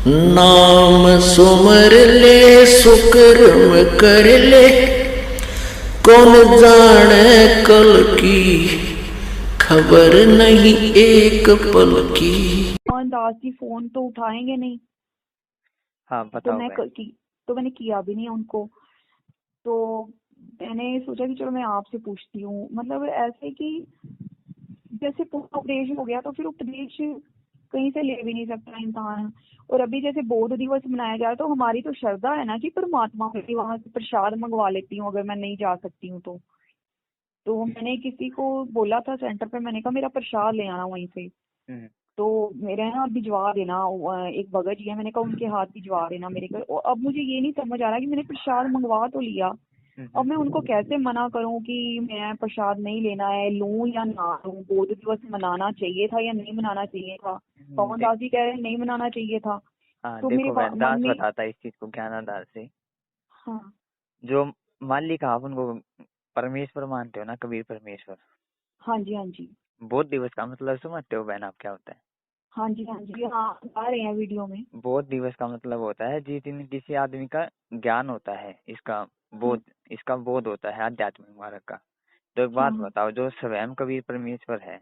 नाम सुमर ले सुकर्म कर ले, कौन जाने कल की, खबर नहीं एक पल की। दास जी फोन तो उठाएंगे नहीं। हाँ तो बताओ मैं बहन। मैंने किया भी नहीं उनको। तो मैंने सोचा कि चलो मैं आपसे पूछती हूँ, मतलब ऐसे कि जैसे पूरा उपदेश हो गया तो फिर उपदेश कहीं से ले भी नहीं सकता इंसान। और अभी जैसे बौद्ध दिवस मनाया जा रहा है, तो हमारी तो श्रद्धा है ना कि परमात्मा की वहां से प्रसाद मंगवा लेती हूँ अगर मैं नहीं जा सकती हूँ तो मैंने किसी को बोला था सेंटर पे, मैंने कहा मेरा प्रसाद ले आना वहीं से। हम्म, तो मेरे है ना भिजवा देना, एक भगत जी है, मैंने कहा उनके हाथ भिजवा देना मेरे घर। और अब मुझे ये नहीं समझ आ रहा कि मैंने प्रसाद मंगवा तो लिया, अब मैं उनको कैसे मना करूं कि मैं प्रसाद नहीं लेना है, लूं या ना लूं, बौद्ध दिवस मनाना चाहिए था या नहीं मनाना चाहिए था। पवन देख। दास जी कह रहे हैं नहीं मनाना चाहिए था। हाँ तो मेरे देखो बहन, मन दास में, बताता है इस चीज को ज्ञानादार से। हाँ जो मान ली आप उनको परमेश्वर मानते हो ना, कबीर परमेश्वर। हाँ जी, हाँ जी, बौद्ध दिवस का मतलब समझते हो बहन आप क्या होता है? हाँ जी, हाँ जी, हाँ आ रहे हैं वीडियो में। बौद्ध दिवस का मतलब होता है जिस दिन किसी आदमी का ज्ञान होता है, इसका हाँ बोध, इसका बोध होता है आध्यात्मिक मार्ग का। तो एक हाँ बात बताओ, जो स्वयं कबीर परमेश्वर है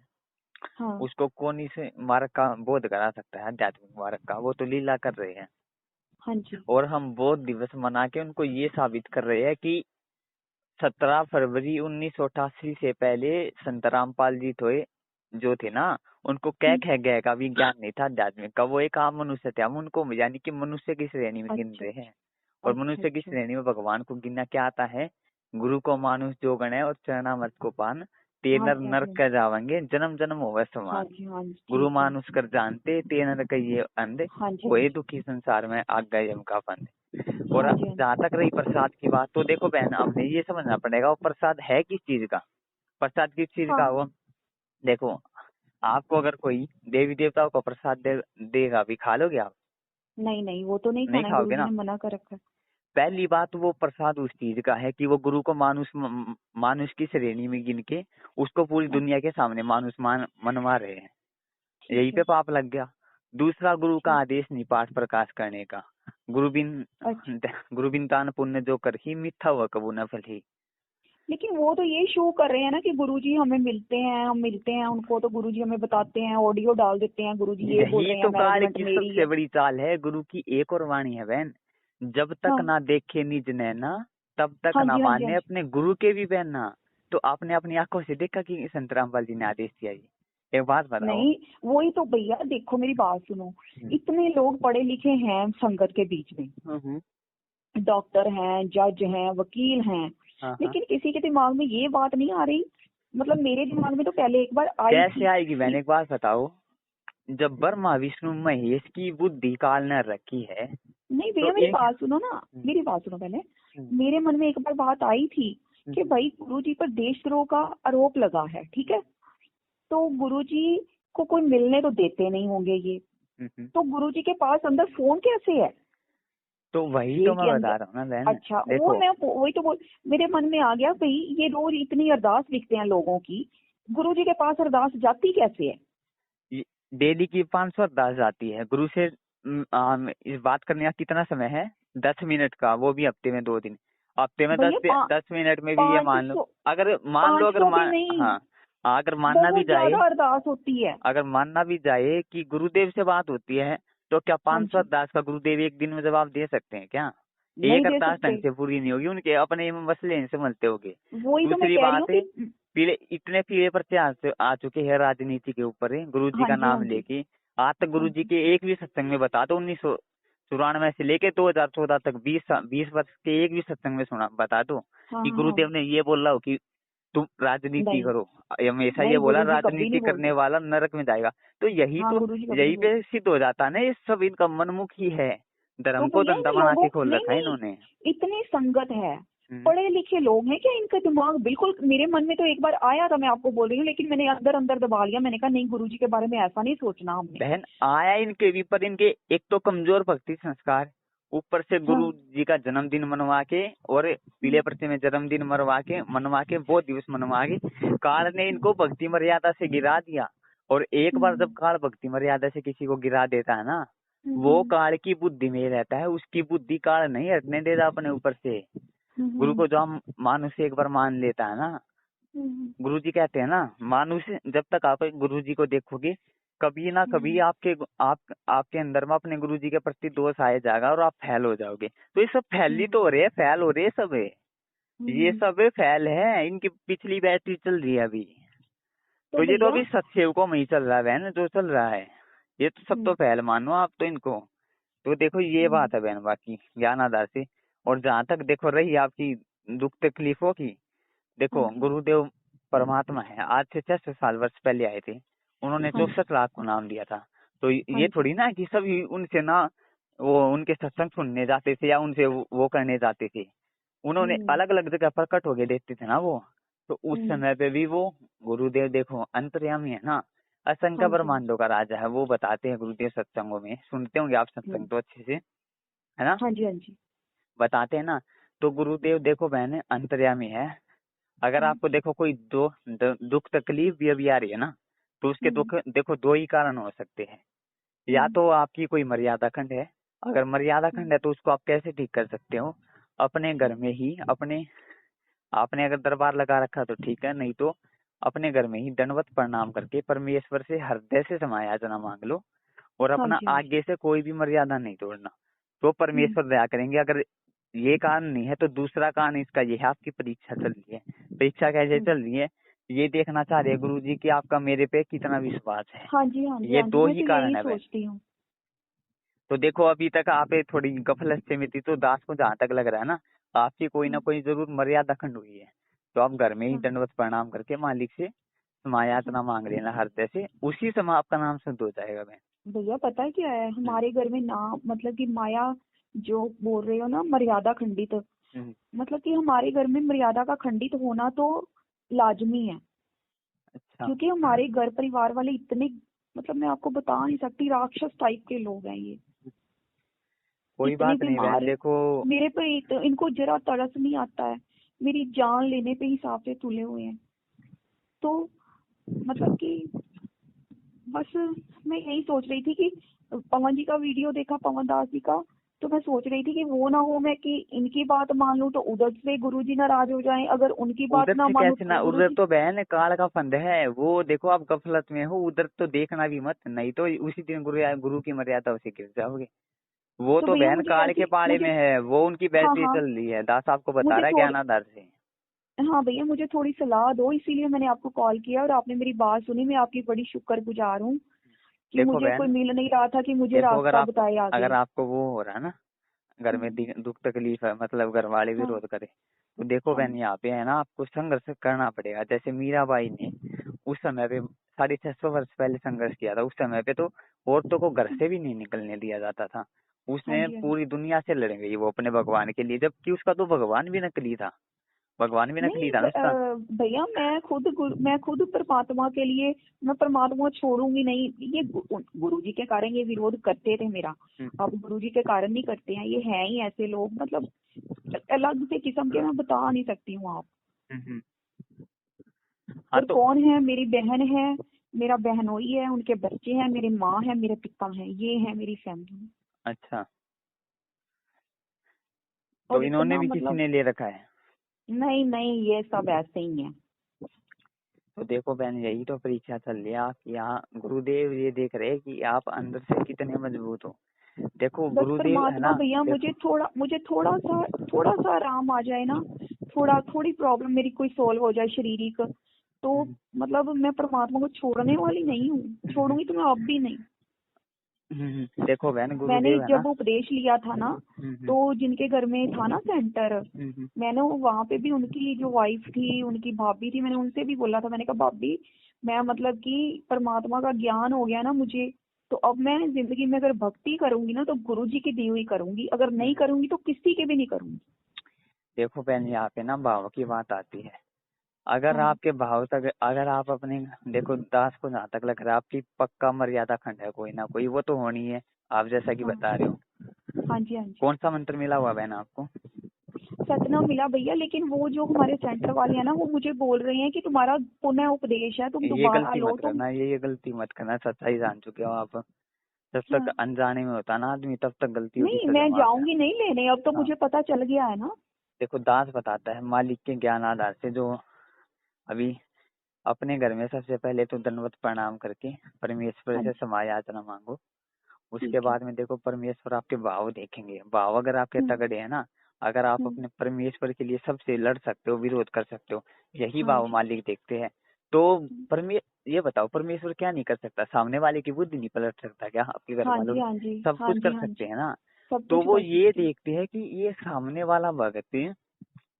हाँ उसको कौन इस मार्ग का बोध करा सकता है, आध्यात्मिक मार्ग का? वो तो लीला कर रहे हैं। हाँ जी, और हम बौद्ध दिवस मना के उनको ये साबित कर रहे हैं कि 17 फरवरी 1988 से पहले संत रामपाल जी जो थे ना, उनको कह हम्म, कह गए का भी ज्ञान नहीं था आध्यात्मिक का। वो एक आम मनुष्य थे, हम उनको यानी कि मनुष्य की श्रेणी में गिन अच्छा रहे हैं। और अच्छा मनुष्य की अच्छा, श्रेणी में भगवान को गिनना क्या आता है? गुरु को मानुष जो गण है और चरणामृत को पान, ते हाँ नर जी, हाँ नरक जी, कर जावेंगे जन्म जन्म होवे हाँ समान। जी, हाँ जी, गुरु ठीक है, मानुष कर जानते, ते नर कहिए अंधे, हाँ जी, हाँ कोई जी, दुखी संसार में आग गए यम का फंदे। और हाँ जी, हाँ जी, जहाँ तक रही प्रसाद की बात, तो देखो बहन, आपने ये समझना पड़ेगा वो प्रसाद है किस चीज का। प्रसाद किस चीज हाँ का वो देखो। आपको अगर कोई देवी देवताओं का प्रसाद देगा भी, खा लोगे आप? नहीं नहीं, वो तो नहीं नहीं खाना है, खाओगे गुरुजी ना। ने मना कर रखा है। पहली बात, वो प्रसाद उस चीज का है कि वो गुरु को मानुष की श्रेणी में गिन के उसको पूरी दुनिया अच्छा के सामने मानुष मनवा रहे हैं। यही ठीक पे है, पाप लग गया। दूसरा, गुरु का ठीक, आदेश नहीं पाठ प्रकाश करने का। गुरु बिन अच्छा। गुरु बिन दान पुण्य जो कर ही, मिथ्या हुआ कबू न फल ही। लेकिन वो तो ये शो कर रहे हैं ना कि गुरुजी हमें मिलते हैं, हम मिलते हैं उनको, तो गुरुजी हमें बताते हैं, ऑडियो डाल देते हैं, गुरुजी ये बोल यही रहे हैं तो काल मैनेजमेंट की मेरी सबसे है। बड़ी चाल है। गुरु की एक और वाणी है बहन, जब तक हाँ ना देखे निज नैना, तब तक हाँ ना जी, हाँ जी, हाँ माने जी। अपने गुरु के भी बहना। तो आपने अपनी आंखों से देखा कि संत रामपाल जी ने आदेश दिया ये? एक बात बताओ। नहीं, वही तो भैया देखो मेरी बात सुनो, हम्म, इतने लोग पढ़े लिखे हैं संगत के बीच में, हम्म, डॉक्टर हैं, जज हैं, वकील हैं, हाँ हाँ। लेकिन किसी के दिमाग में ये बात नहीं आ रही। मतलब मेरे दिमाग में तो पहले एक बार आई कैसे थी आएगी बहन, कि एक बात बताओ। जब ब्रह्मा विष्णु महेश की बुद्धि काल न रखी है, नहीं तो भैया मेरी इनके। बात सुनो ना, मेरी बात सुनो पहले। हम्म, मेरे मन में एक बार बात आई थी कि हम्म, भाई गुरुजी पर देशद्रोह का आरोप लगा है, ठीक है, तो गुरुजी को कोई मिलने तो देते नहीं होंगे ये, हम्म। तो गुरुजी के पास अंदर फोन कैसे है तो वही तो जेल मैं के बता अंदर? रहा हूँ ना बहन। अच्छा, वो देखो, मैं वही तो बोल, मेरे मन में आ गया भाई ये रोज इतनी अरदास लिखते हैं लोगों की, गुरुजी के पास अरदास जाती कैसे है? डेली की 500 अरदास आती है गुरु से। इस बात करने का कितना समय है? 10 मिनट का, वो भी हफ्ते में 2 दिन। हफ्ते में भैया 10 मिनट में भी ये पाँच मान लो। सौ अगर मान लो, 500 भी नहीं, हाँ, अगर मानना भी बहुत जाए, ज्यादा अरदास होती है। अगर मानना भी जाए कि गुरुदेव से बात होती है, तो क्या हाँ 500 जी, अरदास का गुरुदेव एक दिन में जवाब दे सकते हैं क्या? नहीं एक दे अरदास ढंग सकते। से पूरी नहीं होगी, उनके अपने मसले इनसे मिलते होंगे। वही तो मैं दूसरी कह रही हूँ बात है, कि इतने पीले पर्चे आ चुके हैं राजनीति के ऊपर है, गुरु जी हाँ का जी, हाँ नाम जी, लेके। आज तक हाँ गुरु जी जी, के एक भी सत्संग में बता दो, 1994 से लेके 2014 तक 20 वर्ष के एक भी सत्संग में सुना बता दो हाँ कि हाँ हाँ, गुरुदेव ने ये बोला हो कि तुम राजनीति नहीं करो। हमेशा ये नहीं, बोला, गुरुजी कभी नहीं राजनीति करने बोलते। वाला नरक में जाएगा। तो हाँ, गुरुजी कभी नहीं यही पे बोलते। सिद्ध हो जाता है ना, ये सब इनका मनमुख ही है। तो धर्म को भैया इन धंधा बना लोगों, के खोल नहीं रखा है नहीं, इन्होंने। इतनी संगत है, हम्म। पढ़े लिखे लोग हैं क्या? इनका दिमाग बिल्कुल, मेरे मन में तो एक बार आया था, मैं आपको बोल रही हूँ, लेकिन मैंने अंदर अंदर दबा लिया, मैंने कहा नहीं, गुरुजी के बारे में ऐसा नहीं सोचना हमने। बहन, आया इनके भी, पर इनके एक तो कमजोर भक्ति संस्कार, ऊपर से हाँ, गुरु जी का जन्मदिन मनवा के, और हम्म, पीले पर्चे में जन्मदिन मनवा के वो दिवस मनवा के काल ने हम्म, इनको भक्ति मर्यादा से गिरा दिया। और एक बार जब हम्म, काल भक्ति मर्यादा से किसी को गिरा देता है ना, वो काल की बुद्धि में रहता है, उसकी बुद्धि काल नहीं हटने देता अपने ऊपर से। गुरु को जो हम मानुष एक बार मान लेता है ना, गुरु जी कहते हैं ना, मानुष जब तक आप गुरु जी को देखोगे कभी ना कभी आपके अंदर में अपने गुरु जी के प्रति दोष आया जाएगा और आप फेल हो जाओगे। तो ये सब फैली तो हो रहे हैं, फेल हो रहे हैं सब है। ये सब फेल है, इनकी पिछली बैटरी चल रही है अभी। तो ये तो अभी सत्सेवकों में ही चल रहा है बहन, जो चल रहा है ये तो सब तो फेल मानो आप तो इनको। तो देखो ये बात है बहन, बाकी ज्ञान आधार से। और जहाँ तक देखो रही आपकी दुख तकलीफों की, देखो गुरुदेव परमात्मा है, आज से 600 साल वर्ष पहले आए थे, उन्होंने 64 लाख को नाम दिया था। तो ये थोड़ी ना कि सभी उनसे ना वो उनके सत्संग सुनने जाते थे या उनसे वो करने जाते थे। उन्होंने अलग अलग जगह प्रकट होके देखते थे ना वो। तो उस समय पे भी वो गुरुदेव देखो अंतर्यामी है ना, असंख्य ब्रह्मांडों का राजा है, वो बताते हैं गुरुदेव सत्संगों में। सुनते होंगे आप सत्संग तो अच्छे से, है ना? हाँ जी, हाँ जी। बताते हैं ना। तो गुरुदेव देखो बहने अंतर्यामी है। अगर आपको देखो कोई दुख तकलीफ भी अभी आ रही है ना, तो उसके दुख देखो दो ही कारण हो सकते हैं। या तो आपकी कोई मर्यादा खंड है, अगर मर्यादा खंड है तो उसको आप कैसे ठीक कर सकते हो? अपने घर में ही आपने अगर दरबार लगा रखा तो ठीक है, नहीं तो अपने घर में ही दंडवत प्रणाम करके परमेश्वर से हृदय से समायाचना मांग लो और अपना आगे से कोई भी मर्यादा नहीं तोड़ना, तो परमेश्वर दया करेंगे। अगर ये कारण नहीं है तो दूसरा कारण इसका ये है, आपकी परीक्षा चल रही है। परीक्षा कैसे चल रही है ये देखना चाह रहे हैं गुरु जी की आपका मेरे पे कितना विश्वास है। हाँ जी, हाँ जी, ये हाँ जी, दो मैं ही तो कारण यही है। सोचती हूँ। तो देखो अभी तक आप थोड़ी गफलत से में थी, तो दास को जहाँ तक लग रहा है ना, आपकी कोई ना कोई जरूर मर्यादा खंड हुई है। तो आप घर में ही दंडवत प्रणाम करके मालिक से समायाचना मांग लेना हृदय से, उसी समय आपका नाम शुद्ध हो जाएगा बहन। भैया पता है क्या है, हमारे घर में ना मतलब कि माया जो बोल रहे हो ना, मर्यादा खंडित, मतलब कि हमारे घर में मर्यादा का खंडित होना तो लाजमी है। अच्छा। क्योंकि हमारे घर परिवार वाले इतने, मतलब मैं आपको बता नहीं सकती, राक्षस टाइप के लोग हैं ये। कोई इतने बात नहीं बहन, बीमार देखो मेरे पे इनको जरा तरस नहीं आता है, मेरी जान लेने पे हिसाब से तुले हुए हैं। तो मतलब कि बस मैं यही सोच रही थी कि पवन जी का वीडियो देखा, पवन दास जी का, तो मैं सोच रही थी कि वो ना हो मैं कि इनकी बात मान लूं तो उधर से गुरुजी नाराज हो जाएं, अगर उनकी बात उधर ना से मानूं कैसे तो ना, उधर गुरुजी। तो बहन काल का फंद है वो। देखो आप गफलत में हो, उधर तो देखना भी मत, नहीं तो उसी दिन गुरु की मर्यादा से गिर जाओगे। वो तो तो भैया बहन मुझे काल के ऐसी पाले मुझे में है, वो उनकी हाँ बैटरी हाँ चल रही है। दास आपको बता मुझे रहा है थोड़ी ज्ञानाधार से। हाँ भैया मुझे थोड़ी सलाह दो, इसीलिए मैंने आपको कॉल किया और आपने मेरी बात सुनी। मैं आपकी बड़ी शुक्रगुजार हूँ कि देखो मुझे कोई बहन, मिल नहीं रहा था कि मुझे देखो रास्ता बताए अगर आगे। आपको वो हो रहा है ना, घर में दुख तकलीफ है, मतलब घर वाले हाँ विरोध करे, तो देखो हाँ बहन यहाँ पे है ना, आपको संघर्ष करना पड़ेगा। जैसे मीराबाई ने उस समय पे 650 वर्ष पहले संघर्ष किया था। उस समय पे तो औरतों को घर से भी नहीं निकलने दिया जाता था। हाँ उसने जी, हाँ जी। पूरी दुनिया से लड़ गई वो अपने भगवान के लिए, जबकि उसका तो भगवान भी नकली था। भगवान भी नकली नहीं था ना उसका। भैया मैं खुद परमात्मा के लिए, मैं परमात्मा छोड़ूंगी नहीं। ये गुरु जी के कारण ये विरोध करते थे मेरा, अब गुरु जी के कारण नहीं करते हैं। ये हैं ही ऐसे लोग, मतलब अलग से किस्म के, मैं बता नहीं सकती हूँ आप। हम्म। हाँ और तो कौन है, मेरी बहन है, मेरा बहनोई है, उनके बच्चे हैं, मेरे माँ है, मेरे पिता हैं, ये है मेरी फैमिली। अच्छा, तो और इन्होंने इतना भी किसी मतलब ने ले रखा है। नहीं नहीं, ये सब ऐसे ही है। तो देखो बहन यही तो परीक्षा चल रही है। आप यहाँ गुरुदेव ये देख रहे हैं कि आप अंदर से कितने मजबूत हो। देखो बस गुरुदेव है परमात्मा ना, भैया देखो मुझे थोड़ा सा आराम आ जाए ना, थोड़ी प्रॉब्लम मेरी कोई सोल्व हो जाए शारीरिक, तो मतलब मैं परमात्मा को छोड़ने वाली नहीं हूँ। छोड़ूंगी तो मैं अब भी नहीं। देखो बहन मैंने गुरुदेव है ना। जब उपदेश लिया था ना, तो जिनके घर में था ना सेंटर, मैंने वहां पे भी उनकी जो वाइफ थी, उनकी भाभी थी, मैंने उनसे भी बोला था। मैंने कहा भाभी, मैं मतलब कि परमात्मा का ज्ञान हो गया ना मुझे, तो अब मैं जिंदगी में अगर भक्ति करूंगी ना तो गुरु जी की दी हुई करूंगी, अगर नहीं करूंगी तो किसी के भी नहीं करूंगी। देखो बहन यहाँ पे ना भाव की बात आती है। अगर हाँ आपके भाव तक, अगर आप अपने, देखो दास को जहाँ तक लग रहा है आपकी पक्का मर्यादा खंड है कोई ना कोई, वो तो होनी है आप जैसा कि हाँ बता रहे हो। हाँ जी, हाँ जी। कौन सा मंत्र मिला हुआ बहन आपको? सतना मिला भैया, लेकिन वो जो हमारे सेंटर वाले हैं ना, वो मुझे बोल रहे हैं कि तुम्हारा पुनः उपदेश है, तुम ये दोबारा गलती लो मत तुम। करना, ये गलती मत करना, सच्चाई जान चुके हो आप। जब तक हाँ। अनजाने में होता ना आदमी तब तक गलती होगी नहीं, सजा मैं मारता है। जाऊंगी नहीं लेने, अब तो हाँ मुझे पता चल गया है ना। देखो दास बताता है मालिक के ज्ञान आधार से जो अभी अपने घर में सबसे पहले तो दंडवत प्रणाम करके परमेश्वर हाँ से जी। क्षमा याचना मांगो। उसके ठीक है। बाद में देखो परमेश्वर आपके भाव देखेंगे, भाव अगर आपके तगड़े हैं ना, अगर आप हम्म। अपने परमेश्वर के लिए सबसे लड़ सकते हो, विरोध कर सकते हो, यही हाँ भाव जी। मालिक देखते हैं। तो हम्म। ये बताओ परमेश्वर क्या नहीं कर सकता? सामने वाले की बुद्धि नहीं पलट सकता क्या? आपके घर हाँ वालों जी। की हाँ जी। सब हाँ कुछ जी। कर हाँ सकते जी। हैं ना। सब तो कुछ वो कर ये सकते हैं। देखते हैं कि ये सामने वाला भक्त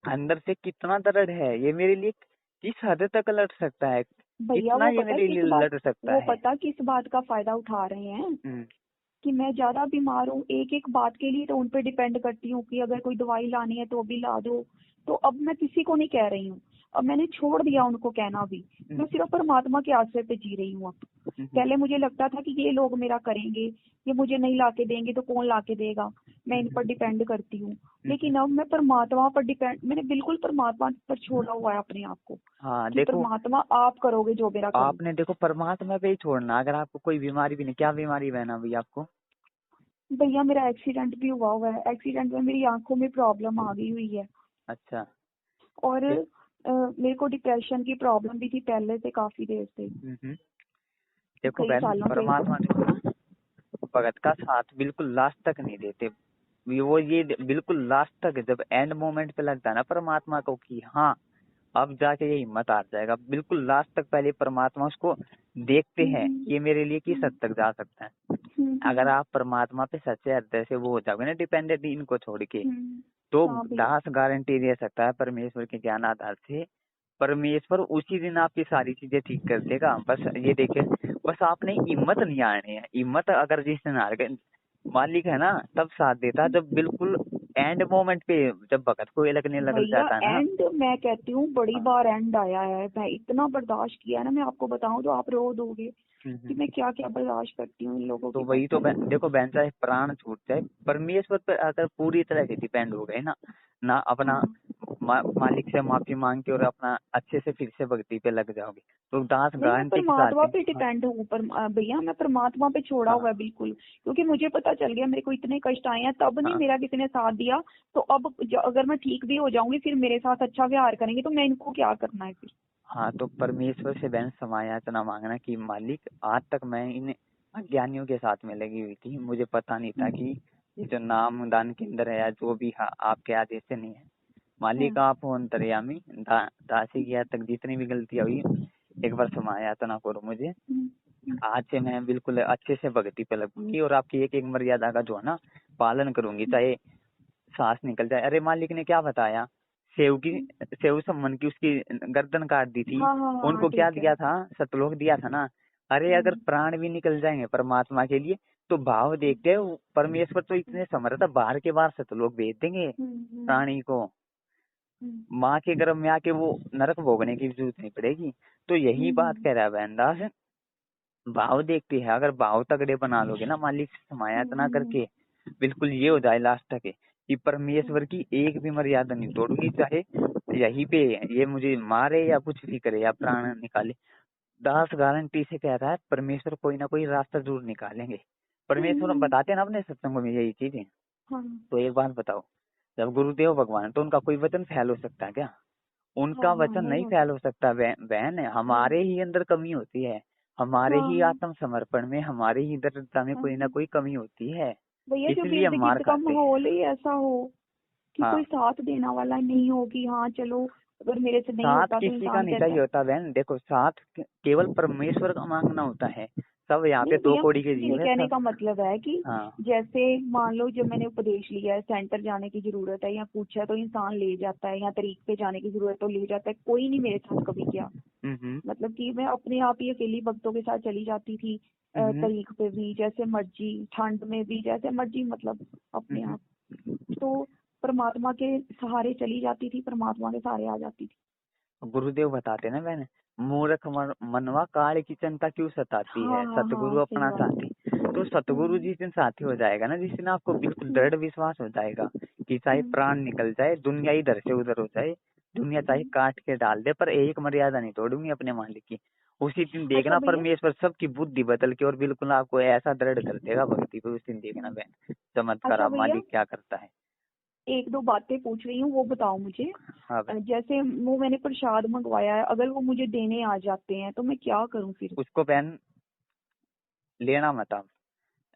अंदर से कितना दृढ़ है, ये मेरे लिए किस हद तक लड़ सकता है, भैया कितना वो ये पता मेरे किस लिए बात लड़ सकता वो है। पता किस बात का फायदा उठा रहे हैं हम्म कि मैं ज्यादा बीमार हूँ, एक एक बात के लिए तो उन पे डिपेंड करती हूँ कि अगर कोई दवाई लानी है तो भी ला दो। तो अब मैं किसी को नहीं कह रही हूँ, अब मैंने छोड़ दिया उनको कहना भी। मैं सिर्फ परमात्मा के आश्रय पे जी रही हूँ अब। हम्म पहले मुझे लगता था कि ये लोग मेरा करेंगे, ये मुझे नहीं लाके देंगे तो कौन लाके देगा, मैं इन पर डिपेंड करती हूँ। लेकिन अब मैं परमात्मा पर डिपेंड, मैंने बिल्कुल परमात्मा पर छोड़ा हुआ है अपने आप को हाँ कि देखो परमात्मा आप करोगे जो मेरा करूँ। आपने देखो परमात्मा पे ही छोड़ना। अगर आपको कोई बीमारी भी नहीं, क्या बीमारी बहना भैया आपको? भैया मेरा एक्सीडेंट भी हुआ है, एक्सीडेंट में मेरी आंखों में प्रॉब्लम आ गई हुई है। अच्छा। और दे- मेरे को डिप्रेशन की प्रॉब्लम भी थी पहले से, काफी देर से, देखो कई बहन सालों से। परमात्मा जो है ना, भगत का साथ बिल्कुल लास्ट तक नहीं देते। वो ये बिल्कुल लास्ट तक जब एंड मोमेंट पे लगता है ना परमात्मा को कि हाँ अब जाके ये हिम्मत आ जाएगा, बिल्कुल लास्ट तक पहले परमात्मा उसको देखते हैं हम्म। कि ये मेरे लिए किस हम्म। हद तक जा सकता है। अगर हम्म। आप परमात्मा पे सच्चे हृदय से वो हो जाओगे ना डिपेंडेंट इनको छोड़ के, तो हाँ भैया। दास गारंटी दे सकता है परमेश्वर के ज्ञान आधार से, परमेश्वर उसी दिन आपकी सारी चीजें ठीक कर देगा। बस ये देखिए, बस आपने हिम्मत नहीं आनी है। हिम्मत अगर जिस दिन हार गए, मालिक है ना तब साथ देता है जब बिल्कुल एंड मोमेंट पे, जब भगत को ये लगने लग भैया जाता है ना। एंड मैं कहती हूँ बड़ी हाँ बार एंड आया है, मैं इतना बर्दाश्त किया है ना, मैं आपको बताऊं तो आप रो दोगे कि मैं क्या क्या बर्दाश्त करती हूँ इन लोगों तो की, वही तो पता नहीं। देखो बहन, चाहे प्राण छूट जाए परमेश्वर पर अगर पूरी तरह से डिपेंड हो गए ना, ना अपना हाँ। मालिक से माफी मांग के और अपना अच्छे से फिर से भक्ति पे लग जाओगे तो दास नहीं, मैं गारंटी के साथ परमात्मा है। पे हाँ डिपेंड हूँ, पर भैया मैं परमात्मा पे छोड़ा हाँ हुआ है बिल्कुल, क्योंकि मुझे पता चल गया मेरे को इतने कष्ट आए हैं, तब नहीं हाँ मेरा किसी ने साथ दिया। तो अब अगर मैं ठीक भी हो जाऊंगी फिर मेरे साथ अच्छा व्यवहार करेंगे तो मैं इनको क्या करना है फिर। हाँ। तो परमेश्वर से बहन समायाचना मांगना कि मालिक आज तक मैं इन अज्ञानियों के साथ में लगी हुई थी, मुझे पता नहीं था कि ये जो नाम दान केंद्र है या जो भी आपके आदेश से नहीं है। मालिक हम्म। आप हो अंतर्यामी, दासी की आज तक जितनी भी गलतियां हुई एक बार समायाचना करो मुझे। हम्म। आज से मैं बिल्कुल अच्छे से भक्ति पे लगूंगी और आपकी एक एक मर्यादा का जो है ना पालन करूंगी, चाहे सांस निकल जाए। अरे मालिक ने क्या बताया, सेव की, हम्म। सेव सम्मन की उसकी गर्दन काट दी थी, हाँ हाँ हाँ उनको क्या ठीक है। दिया था? सतलोक दिया था ना। अरे अगर हम्म। प्राण भी निकल जाएंगे परमात्मा के लिए तो भाव देखते हैं परमेश्वर तो इतने समर्थ है, बाहर के बाहर सतलोक भेज देंगे हम्म। प्राणी को। हम्म। माँ के गर्भ में आके वो नरक भोगने की जरूरत नहीं पड़ेगी। तो यही बात हम्म। कह रहा है बहनदास, भाव देखती है। अगर भाव तगड़े बना लोगे ना मालिक से समायाचना हम्म। करके, बिल्कुल ये हो जाए लास्ट तक कि परमेश्वर की एक भी मर्यादा नहीं तोड़ूंगी, चाहे यहीं पे ये मुझे मारे या कुछ भी करे या प्राण निकाले, दास गारंटी से कहता है परमेश्वर कोई ना कोई रास्ता जरूर निकालेंगे। परमेश्वर हम बताते हैं ना अपने सत्संगों में यही चीजें। हाँ तो एक बात बताओ, जब गुरुदेव भगवान तो उनका कोई वचन फैल हो सकता है क्या? हाँ उनका हाँ वचन नहीं नहीं हो फैल हो सकता। सकता। बहन है, हाँ हमारे ही अंदर कमी होती है, हमारे ही हाँ आत्मसमर्पण में, हमारे ही दृढ़ता में हाँ। कोई ना कोई कमी होती है, भैया क्योंकि इसलिए हम इर्द मार गिर्द का खाते हैं। माहौल ही ऐसा हो कि कोई हाँ साथ देना वाला नहीं हो कि हाँ चलो अगर मेरे से नहीं साथ होता तो किसी का इंसान नहीं कहता चाहिए है। होता बहन, देखो साथ केवल परमेश्वर का मांगना होता है। सब यहाँ पे नहीं दो भैया कौड़ी के मेरे जीव है कहने सब। का मतलब है कि हाँ जैसे मान लो जब मैंने उपदेश लिया है, सेंटर जाने की जरूरत है या कुछ है तो इंसान ले जाता है, या तरीक पे जाने की जरूरत तो ले जाता है, कोई नहीं मेरे साथ कभी किया। हम्म मतलब कि मैं अपने आप ही अकेली भक्तों के साथ चली जाती थी, हम्म तरीक पे भी जैसे मर्जी, ठंड में भी जैसे मर्जी, मतलब अपने हम्म। आप। तो परमात्मा के सहारे चली जाती थी, परमात्मा के सहारे आ जाती थी। गुरुदेव बताते ना मैंने, मूर्ख मनवा काल की चिंता क्यों सताती हाँ है, हाँ सतगुरु हाँ सही अपना बात है। साथी। तो सतगुरु हम्म। जिस दिन साथी हो जाएगा ना, जिस दिन आपको बिल्कुल हम्म। दृढ़ विश्वास हो जाएगा कि चाहे हम्म। प्राण निकल जाए, दुनिया इधर से उधर हो जाए, दुनिया चाहे हम्म। काट के डाल दे, पर एक मर्यादा नहीं तोड़ूंगी अपने मालिक की, उसी दिन अच्छा देखना भैया, परमेश्वर सबकी बुद्धि बदल के और बिल्कुल आपको ऐसा दृढ़ कर देगा भक्ति पे। उस दिन देखना बहन चमत्कार अच्छा आप भैया, मालिक क्या करता है। एक दो बातें पूछ रही हूँ, वो बताओ मुझे। हाँ बहन, जैसे वो मैंने प्रसाद मंगवाया है, अगर वो मुझे देने आ जाते हैं तो मैं क्या करूँ फिर? उसको बहन लेना मत आप।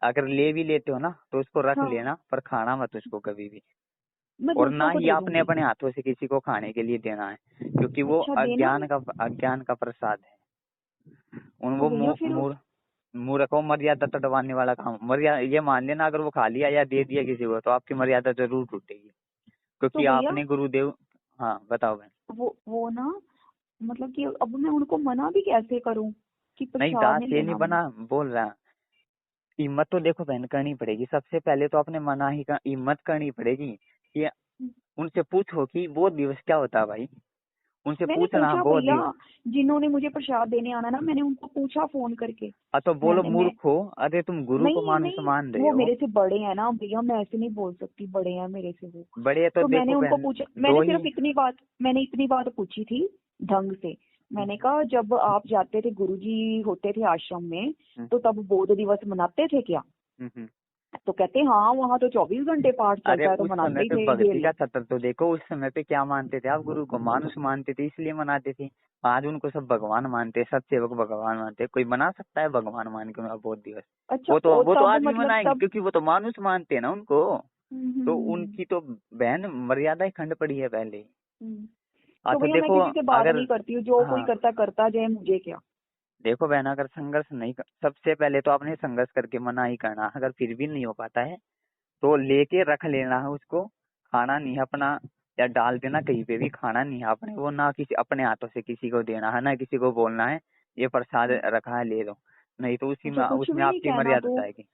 अगर ले भी लेते हो ना तो उसको रख हाँ, लेना, पर खाना मत उसको कभी भी। मैं और दूसरों ना को ही दे आपने दूंगी। अपने हाथों से किसी को खाने के लिए देना है, क्योंकि वो अच्छा, देना है? अज्ञान का प्रसाद है। उन तो वो भैया फिर मूर्ख को मर्यादा तटवाने वाला काम। मर्यादा ये मान लेना, अगर वो खा लिया या दे दिया किसी को तो आपकी मर्यादा जरूर टूटेगी, तो क्योंकि भैया आपने गुरुदेव। हाँ बताओ बहन। वो ना, मतलब कि अब मैं उनको मना भी कैसे करूं कि नहीं, प्रसाद दास नहीं ये नहीं लेना? बना बोल रहा। हिम्मत तो देखो बहन करनी पड़ेगी, सबसे पहले तो अपने मना ही का हिम्मत करनी पड़ेगी कि उनसे पूछो कि वो दिवस क्या होता है भाई। उनसे मैंने पूछना पूछा वो भैया, दिवस। जिन्होंने मुझे प्रसाद देने आना ना, मैंने उनको पूछा फोन करके। तो बोलो मैं मूर्ख हो, अरे तुम गुरु को नहीं मानुष नहीं, मान रहे वो हो। मेरे से बड़े हैं ना भैया, मैं ऐसे नहीं बोल सकती, बड़े हैं मेरे से वो। बड़े तो तो मैंने देखो उनको बहन पूछा, दो ही। मैंने इतनी बात पूछी थी ढंग से। मैंने कहा जब आप जाते थे, गुरुजी होते थे आश्रम में, हम्म, तो तब बौद्ध दिवस मनाते थे क्या? हम्म, हम्म। तो कहते हाँ, वहाँ तो 24 घंटे पाठ अरे चलता है, तो उस मनाते समय ही पे थे, ये भक्ति का लो। छत्र तो देखो, उस समय पे क्या मानते थे आप, गुरु को मानुष मानते थे इसलिए मनाते थे। आज उनको सब भगवान मानते हैं, सब सेवक भगवान मानते हैं। कोई मना सकता है भगवान मान के उनका बहुत दिवस? अच्छा, ओ वो तो तब आज भी मतलब मनाएंगे, तब। क्योंकि वो तो मानुष मानते हैं ना उनको। तो हम्म। उनकी तो बहन मर्यादा ही खंड पड़ी है पहले ही। हम्म। हाँ तो तो भैया मैं देखो किसी से बात अगर। नहीं करती हूँ, जो कोई हाँ करता जाए, मुझे क्या? देखो बहन, अगर संघर्ष नहीं सबसे पहले तो आपने संघर्ष करके मना ही करना। अगर फिर भी नहीं हो पाता है तो लेके रख लेना है उसको। खाना नहीं है अपना, या डाल देना कहीं पे भी। खाना नहीं है अपने, वो ना किसी अपने हाथों से किसी को देना है, ना किसी को बोलना है ये प्रसाद रखा है ले लो। नहीं तो उसी अच्छा, में कुछ उसमें भी नहीं आपकी कहना मर्यादा तो? जाएगी।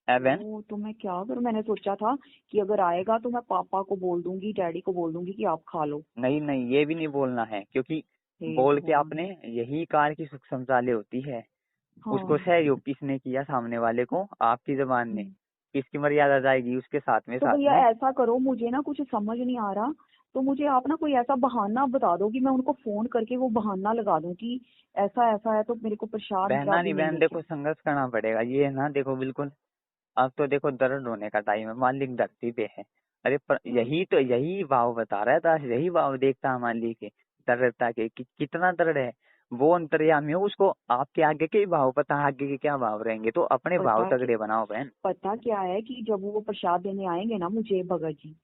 है बहन। ओ, तो मैं क्या करूं? मैंने सोचा था कि अगर आएगा तो मैं पापा को बोल दूंगी, डैडी को बोल दूंगी कि आप खा लो। नहीं नहीं, ये भी नहीं बोलना है, क्योंकि हे बोल के भगवान। आपने यही कार की सुख समझाले होती है। उसको हाँ। सहयोग किसने किया, सामने वाले को, आपकी जबान ने। हम्म। किसकी मर्यादा जाएगी उसके तो साथ भैया में। ऐसा करो, मुझे ना कुछ समझ नहीं आ रहा, तो मुझे आप ना कोई ऐसा बहाना बता दो कि मैं उनको फोन करके वो बहाना लगा दूं कि ऐसा ऐसा है, तो मेरे को प्रसाद बहना अभी नहीं नहीं बहन, लेके। देखो संघर्ष करना पड़ेगा, ये है ना देखो बिल्कुल। अब तो देखो दर्द होने का टाइम है, मालिक धरती पे है। अरे पर हाँ। यही भाव बता रहा है दास, यही भाव देखता है मालिक के दृढ़ता के कि कितना दृढ़ है। वो अंतर्यामी है, उसको आपके आगे के ही भाव पता है, आगे के क्या भाव रहेंगे। तो अपने भाव पता कि तगड़े बनाओ बहन। पता क्या है कि जब वो प्रसाद देने आएंगे ना मुझे, भगत जी,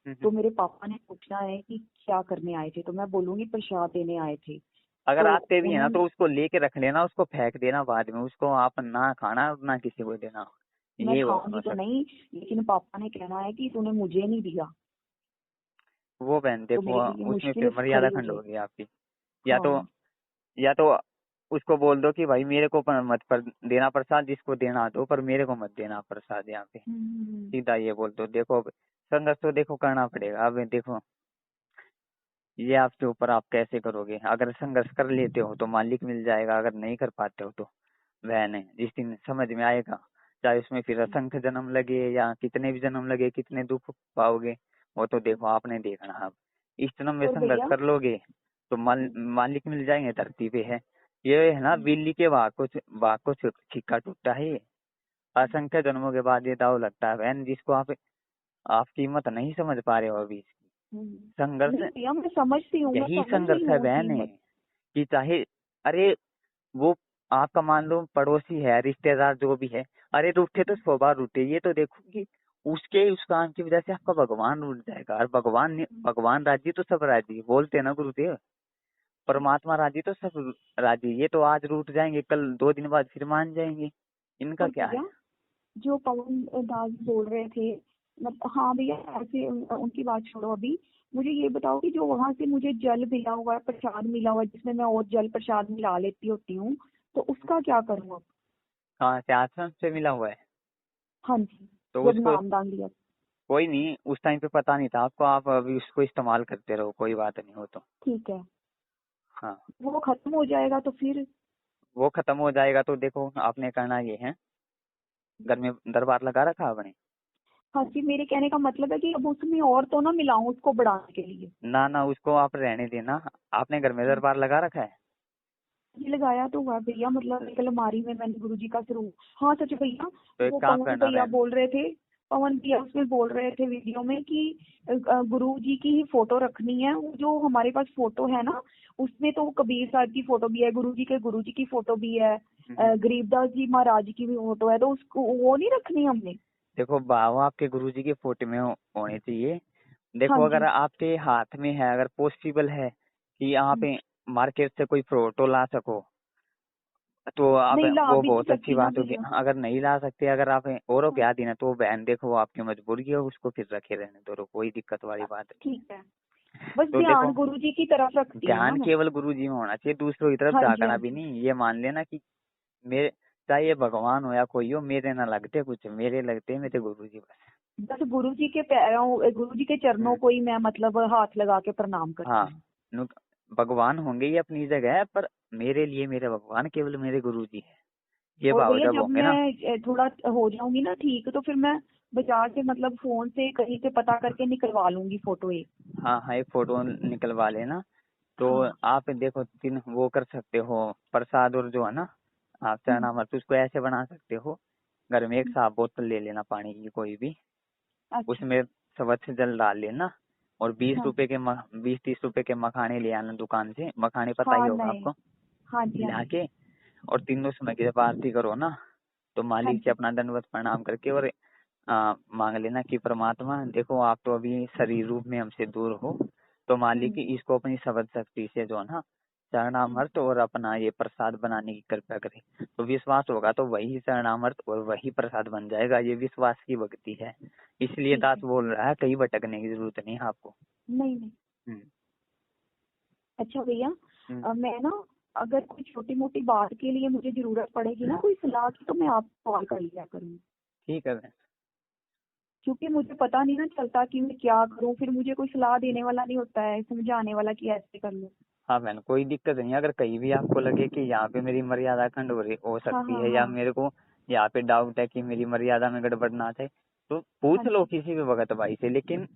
हम्म। तो मेरे पापा ने पूछना है कि क्या करने आए थे, तो मैं बोलूंगी प्रसाद देने आए थे। अगर तो आते भी है ना उन्होंने, तो उसको लेके रख लेना, उसको फेंक देना बाद में, उसको आप ना खाना ना किसी को देना। मैं ये खाऊंगी हो तो सकता। नहीं, लेकिन पापा ने कहना है कि तूने मुझे नहीं दिया, वो बहन तो देखो, मेरे लिए उसमें फिर मुश्किल मर्यादा खड़ी हो खंड जाएगी। होगी आपकी। या तो हाँ। या तो उसको बोल दो कि भाई मेरे को मत पर देना प्रसाद, जिसको देना दो, पर मेरे को मत देना प्रसाद यहाँ पे। हम्म। सीधा ये बोल दो। देखो अब संघर्ष तो देखो करना पड़ेगा। अब देखो ये आपके ऊपर, आप कैसे करोगे। अगर संघर्ष कर लेते हो तो मालिक मिल जाएगा, अगर नहीं कर पाते हो तो वह नहीं। जिस दिन समझ में आएगा, चाहे उसमें फिर असंख्य जन्म लगे या कितने भी जन्म लगे, कितने दुख पाओगे वो तो देखो आपने देखना। अब इस जन्म में और संघर्ष भैया, कर लोगे तो मालिक मिल जाएंगे धरती पे। है ये है ना, बिल्ली के भाग को छिक्का टूटता है ये। असंख्य जन्मों के बाद ये दाव लगता है बहन, जिसको आप कीमत नहीं समझ पा रहे हो अभी इसकी। संघर्ष नहीं भैया, मैं समझती हूँ, मैं यही समझ संघर्ष रही है हूँ बहन है कीमत। कि चाहे। अरे वो आपका मान लो पड़ोसी है, रिश्तेदार जो भी है, अरे रूठे तो स्वभाव रूठे। ये तो देखो कि उसके उस काम की वजह से आपका भगवान रूठ जाएगा। और भगवान राजी तो सब राजी, बोलते हैं ना गुरुदेव। परमात्मा राजी तो सब राजी। ये तो आज रूठ जाएंगे, कल 2 दिन बाद फिर मान जाएंगे। इनका और क्या है। भैया, जो पवन दास बोल रहे थे, मतलब हाँ भैया, ऐसे उनकी बात छोड़ो अभी। मुझे ये बताओ कि जो वहां से मुझे जल मिला हुआ है, प्रसाद मिला हुआ है, जिसमें मैं और जल प्रसाद मिला लेती होती हूँ, तो उसका क्या करूँ अब? कहाँ से, आश्रम से मिला हुआ है? हाँ जी, तो जब उसको नामदान लिया। कोई नहीं, उस टाइम पे पता नहीं था आपको, आप अभी उसको इस्तेमाल करते रहो, कोई बात नहीं हो तो। ठीक है, हाँ वो खत्म हो जाएगा तो फिर? वो खत्म हो जाएगा तो देखो आपने करना ये है, घर में दरबार लगा रखा आपने? हाँ जी, मेरे कहने का मतलब है कि अब उसमें और तो ना मिलाऊं उसको बढ़ाने के लिए। ना ना, उसको आप रहने देना। आपने घर में दरबार लगा रखा है? ये लगाया तो हुआ भैया, मतलब एक अलमारी में मैंने गुरुजी का स्वरूप। हाँ सच भैया, तो एक वो काम पवन करना भैया बहन, बोल रहे थे, पवन भैया उसमें बोल रहे थे वीडियो में कि गुरुजी की ही फोटो रखनी है। वो जो हमारे पास फोटो है ना, उसमें तो कबीर साहब की फोटो भी है, गुरुजी की फोटो भी है, गरीबदास जी महाराज की भी फोटो है, तो उसको वो नहीं रखनी हमने। देखो बाबा आपके गुरुजी के फोटो में होने चाहिए। हाँ देखो अगर जी। आपके हाथ में है, अगर पॉसिबल है कि आप हम्म, मार्केट से कोई फोटो ला सको, तो आप नहीं ला वो भी नहीं बहुत अच्छी सकती ना बात होगी। भैया। अगर नहीं ला सकते, अगर आप औरों के हाँ, हाथ ही ना, तो बहन देखो वो आपकी मजबूरी है, उसको फिर रखे रहने दो, कोई दिक्कत वाली बात नहीं ठीक है, बस है। तो ध्यान देखो गुरुजी की तरफ रखती हूँ ना ध्यान मैं। केवल गुरुजी में होना चाहिए, दूसरों की तरफ हाँ जी हाँ झांकना भी जी। नहीं। ये मान लेना कि मेरे, चाहे ये भगवान हो या कोई हो, मेरे ना लगते कुछ, मेरे लगते मेरे गुरुजी बस। बस गुरुजी के पैरों, गुरुजी के चरणों हम्म, को ही मैं मतलब हाथ लगा के प्रणाम हाँ। करती हूँ। भगवान होंगे ये अपनी जगह है, पर मेरे लिए मेरे भगवान केवल मेरे गुरुजी है, ये और भाव भैया जब जब होंगे ना। मैं थोड़ा हो जाऊंगी ना ठीक, तो फिर मैं बाजार से मतलब फोन से कहीं से पता करके निकलवा लूंगी फोटो एक। हाँ हाँ, एक फोटो निकलवा लेना। तो हाँ। आप देखो तीन वो कर सकते हो, प्रसाद और जो है ना, आप हम्म, चरणामृत उसको ऐसे बना सकते हो। घर में एक हम्म, साफ बोतल ले लेना पानी की कोई भी, अच्छा। उसमें स्वच्छ जल डाल लेना, और हाँ 20-30 रुपए के मखाने ले आना दुकान से, मखाने पता ही हाँ होगा नहीं। आपको। हाँ जी हाँ ला जी। के और तीनों समय की जब आरती करो ना, तो हाँ मालिक से जी। अपना दंडवत प्रणाम करके और मांग लेना कि परमात्मा देखो आप तो अभी शरीर रूप में हमसे दूर हो, तो मालिक इसको अपनी शब्द शक्ति से जो है ना शरणामर्थ और अपना ये प्रसाद बनाने की कृपा करे। तो विश्वास होगा तो वही शरणामर्थ और वही प्रसाद बन जाएगा। ये विश्वास की भक्ति है, इसलिए ठीक दास है। बोल रहा है, कहीं भटकने की जरूरत नहीं है आपको। नहीं नहीं। हम्म अच्छा भैया, हम्म, मैं ना अगर कोई छोटी मोटी बात के लिए मुझे जरूरत पड़ेगी ना कोई सलाह की, तो मैं आपको कॉल कर लिया करूँगी। ठीक है बहन। क्योंकि मुझे पता नहीं ना चलता कि मैं क्या करूं, फिर मुझे कोई सलाह देने वाला नहीं होता है, समझाने वाला कि ऐसे कर लो। हाँ बहन कोई दिक्कत नहीं है, अगर कहीं भी आपको लगे कि यहाँ पे मेरी मर्यादा खंड हो हाँ सकती हाँ है, या हाँ। मेरे को यहाँ पे डाउट है कि मेरी मर्यादा में गड़बड़ ना जाए, तो हाँ पूछ लो जी। किसी भी भगत भाई से, लेकिन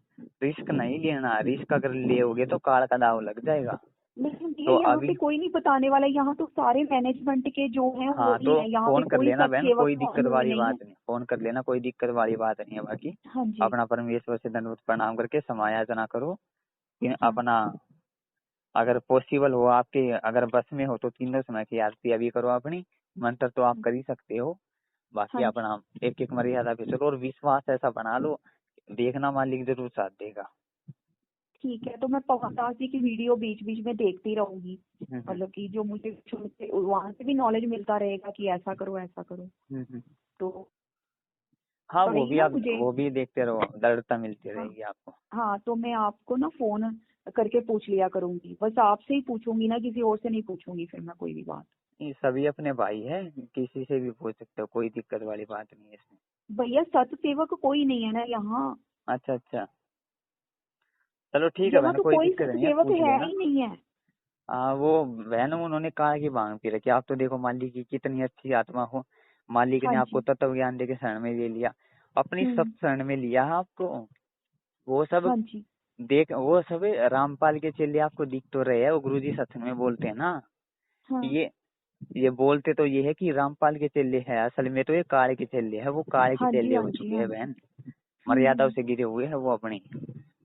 रिस्क नहीं लेना। रिस्क अगर लोगे तो काल का दाव लग जाएगा। लेकिन भैया तो यहाँ पे अभी कोई नहीं बताने वाला, यहाँ तो सारे मैनेजमेंट के जो हैं वो हाँ, ही तो है, यहाँ पे फोन कर कोई लेना सत बहन, सेवक कोई दिक्कत हुए वाली नहीं है। बात नहीं, फोन कर लेना, कोई दिक्कत वाली बात नहीं है। बाकी हाँ जी। अपना परमेश्वर से दंडवत प्रणाम करके समायाचना करो कि हाँ। अपना, अगर पॉसिबल हो आपके, अगर बस में हो तो तीनों समय की आरती अभी करो अपनी। मंत्र तो आप कर ही सकते हो, बाकी हाँ जी। अपना एक एक मर्यादा पे चलो, और विश्वास ऐसा बना लो, देखना मालिक जरूर साथ देगा। ठीक है, तो मैं पवन दास जी की वीडियो बीच बीच में देखती रहूंगी, हम्म मतलब कि जो मुझे वहां से भी नॉलेज मिलता रहेगा कि ऐसा करो ऐसा करो। हम्म हम्म। तो हाँ वो पड़ेगी भी ना आप, मुझे। वो भी देखते रहो, दृढ़ता मिलती हाँ। रहेगी आपको। हाँ तो मैं आपको ना फोन करके पूछ लिया करूंगी, बस आपसे ही पूछूंगी ना, किसी और से नहीं पूछूंगी फिर मैं कोई भी बात। ये सभी अपने भाई है, किसी से भी पूछ सकते हो, कोई दिक्कत वाली बात नहीं है इसमें। भैया सत सेवक कोई नहीं है ना यहाँ। अच्छा अच्छा, चलो ठीक है यहाँ बहन, तो कोई कोई दिक्कत सत नहीं है, सेवक पूछ है लेना। ही नहीं है। वो बहन उन्होंने कहा कि भांग पी रखी, आप तो देखो मालिक की कितनी अच्छी आत्मा हो, मालिक हाँ ने आपको जी। तत्व ज्ञान देके शरण में ले लिया, अपनी सब हम्म। शरण में लिया है आपको। वो सब हाँ जी। वो सब रामपाल के चेले आपको दिख तो रहे हैं, वो गुरुजी सत्संग में बोलते हैं ना, हाँ। ये बोलते तो ये है कि रामपाल के चेले हैं, असल में तो ये काले के चेले हैं, वो काले के हाँ जी चेले हाँ हो जी चुके हाँ हैं जी। बहन, मर्यादा हम्म। से गिरे हुए हैं वो अपनी।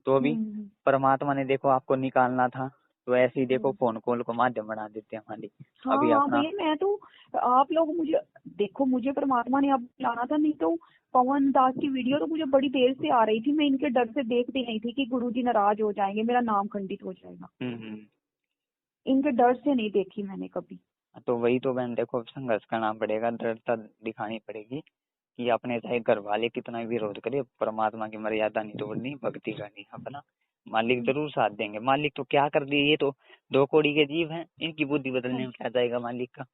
तो अभी हम्म। परमात्मा ने देखो आपको निकालना था, तो ऐसे ही देखो हम्म। फोन कॉल को माध्यम बना देते हैं हमारी। हाँ अभी हाँ अपना भैया, मैं तो आप लोग मुझे देखो, मुझे परमात्मा ने अब लाना था, नहीं तो पवन दास की वीडियो तो मुझे बड़ी देर से आ रही थी, मैं इनके डर से देखती नहीं थी कि गुरुजी नाराज हो जाएंगे, मेरा नाम खंडित हो जाएगा। हम्म। इनके डर से नहीं देखी मैंने कभी। तो वही तो बहन देखो, संघर्ष करना पड़ेगा, दृढ़ता दिखानी पड़ेगी कि अपने चाहे घर वाले कितना भी विरोध करे, परमात्मा की मर्यादा नहीं तोड़नी, भक्ति करनी अपना, मालिक जरूर साथ देंगे। मालिक तो क्या कर दिए, ये तो 2 कौड़ी के जीव हैं, इनकी बुद्धि हाँ बदलने में जी क्या जाएगा मालिक का।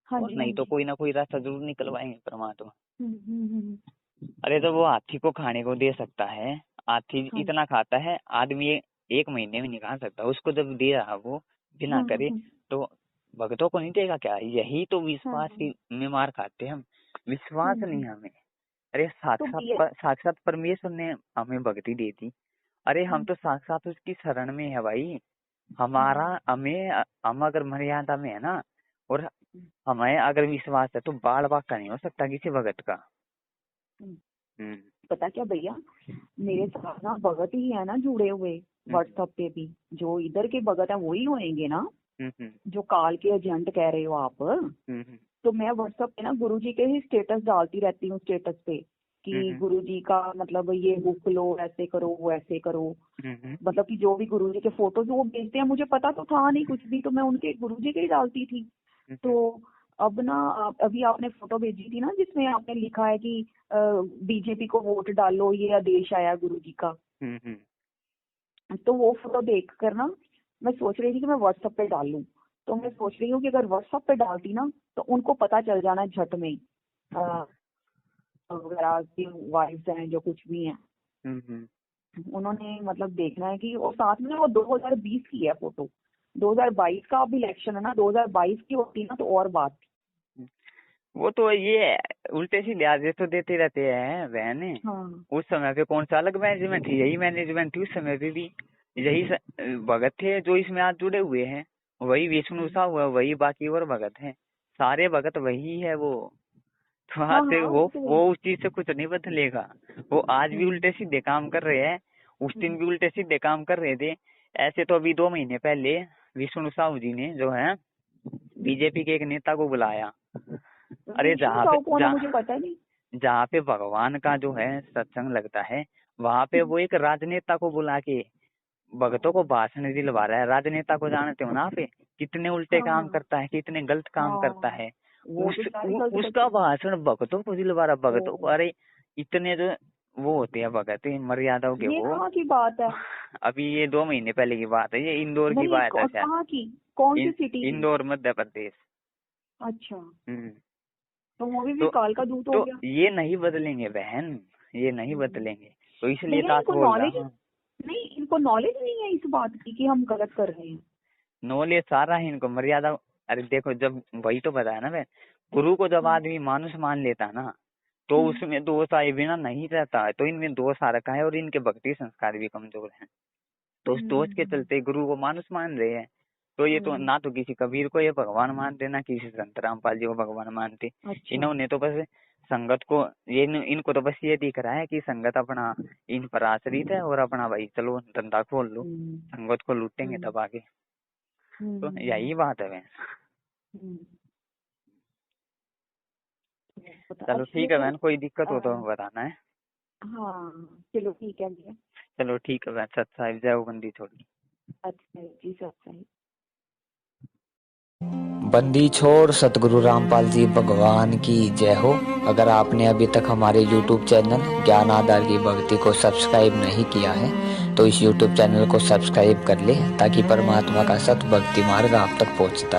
हाँ और जी। हाँ नहीं तो जी। कोई ना कोई रास्ता जरूर निकलवाएंगे परमात्मा। हम्म हम्म हम्म, अरे तो वो हाथी को खाने को दे सकता है, हाथी हाँ जी। इतना खाता है, आदमी एक महीने में नहीं खा सकता, उसको जब दे रहा वो बिना हाँ हाँ करे, तो भक्तों को नहीं देगा क्या। यही तो हाँ विश्वास हाँ। की में मार खाते हैं हम, विश्वास नहीं हम्म। हमें। अरे तो भैया। साक्षात परमेश्वर ने हमें भक्ति दी थी, अरे हम हम्म। तो साक्षात उसकी शरण में है भाई। हम्म। हम अगर मर्यादा में है ना, और हमें अगर विश्वास है तो बाल बाग का नहीं हो सकता किसी भगत का। पता क्या भैया, मेरे साथ ना भगत ही है ना जुड़े हुए व्हाट्सएप पे भी, जो इधर के भगत है वही होंगे ना, जो काल के एजेंट कह रहे हो आप। तो मैं व्हाट्सएप पे ना गुरुजी के ही स्टेटस डालती रहती हूँ, स्टेटस पे कि गुरुजी का मतलब ये बुक लो, ऐसे करो वो ऐसे करो, मतलब कि जो भी गुरुजी के फोटोज वो भेजते हैं, मुझे पता तो था नहीं कुछ भी, तो मैं उनके गुरुजी के ही डालती थी। तो अब ना अभी आपने फोटो भेजी थी ना जिसमें आपने लिखा है कि बीजेपी को वोट डालो, ये आदेश आया गुरुजी का। तो वो फोटो देख कर ना मैं सोच रही थी कि मैं व्हाट्सएप पे डाल लूं। तो मैं सोच रही हूँ कि अगर व्हाट्सएप पे डालती ना तो उनको पता चल जाना झट में, वगैरह की वाइफ्स हैं जो कुछ भी हैं, उन्होंने मतलब देखना है कि, और साथ में वो 2020 की है फोटो, 2022 का अब इलेक्शन है ना, 2022 की होती ना तो और बात। वो तो ये उल्टे सीधे आदेश तो देते रहते हैं बहन। हाँ। उस समय पे कौन सा अलग मैनेजमेंट थी, यही मैनेजमेंट थी उस समय पे भी, यही भगत थे जो इसमें आज जुड़े हुए हैं, वही विष्णु सा हुआ, वही बाकी और भगत हैं, सारे भगत वही है वो। तो आज से वो उस चीज से कुछ नहीं बदलेगा। वो आज भी उल्टे सीधे काम कर रहे हैं, उस दिन भी उल्टे सीधे काम कर रहे थे। ऐसे तो अभी 2 महीने पहले विष्णु साहू जी ने जो है बीजेपी के एक नेता को बुलाया। अरे जहाँ पे भगवान का जो है सत्संग लगता है, वहाँ पे वो एक राजनेता को बुला के भक्तों को भाषण दिलवा रहा है। राजनेता को जानते हो ना आप, कितने उल्टे काम करता है, कितने गलत काम करता है। उसका भाषण भक्तों को दिलवा रहा, भक्तों को। अरे इतने जो वो होते हैं भगत मर्यादाओं के, ये कहाँ की बात है? अभी ये 2 महीने पहले की बात है, ये इंदौर की बात है। कहाँ की, कौन सी सिटी? इंदौर, मध्य प्रदेश। अच्छा। तो वो भी काल का दूत हो गया। ये नहीं बदलेंगे बहन, ये नहीं बदलेंगे। तो इसलिए नहीं, इनको नॉलेज नहीं है इस बात की कि हम गलत कर रहे हैं। नॉलेज सारा है इनको, मर्यादा। अरे देखो, जब वही तो बताया ना मैं, गुरु को जब आदमी मानुष मान लेता है ना, तो उसमें दोष आए बिना नहीं रहता है। तो इनमें दोष आ रखा है और इनके भक्ति संस्कार भी कमजोर हैं। तो उस दोष के चलते गुरु को मानुष मान रहे हैं। तो ये तो ना तो किसी कबीर को ये भगवान मानते, ना किसी संत रामपाल जी को भगवान मानते। इन्होंने तो बस संगत को, ये इनको तो बस ये दिख रहा है कि संगत अपना इन पर आश्रित है और अपना भाई चलो धंधा खोल लो, संगत को लूटेंगे दबा के। तो यही बात है। चलो ठीक है बहन, कोई दिक्कत हो तो बताना है। हाँ चलो ठीक है भैया। चलो ठीक है बहन, सत्साहिब जय हो बंदी छोड़ी। अच्छा जी, सत्साहिब। बंदी छोड़ सतगुरु रामपाल जी भगवान की जय हो। अगर आपने अभी तक हमारे YouTube चैनल ज्ञान आधार की भक्ति को सब्सक्राइब नहीं किया है तो इस YouTube चैनल को सब्सक्राइब कर ले, ताकि परमात्मा का सत भक्ति मार्ग आप तक पहुंचता है।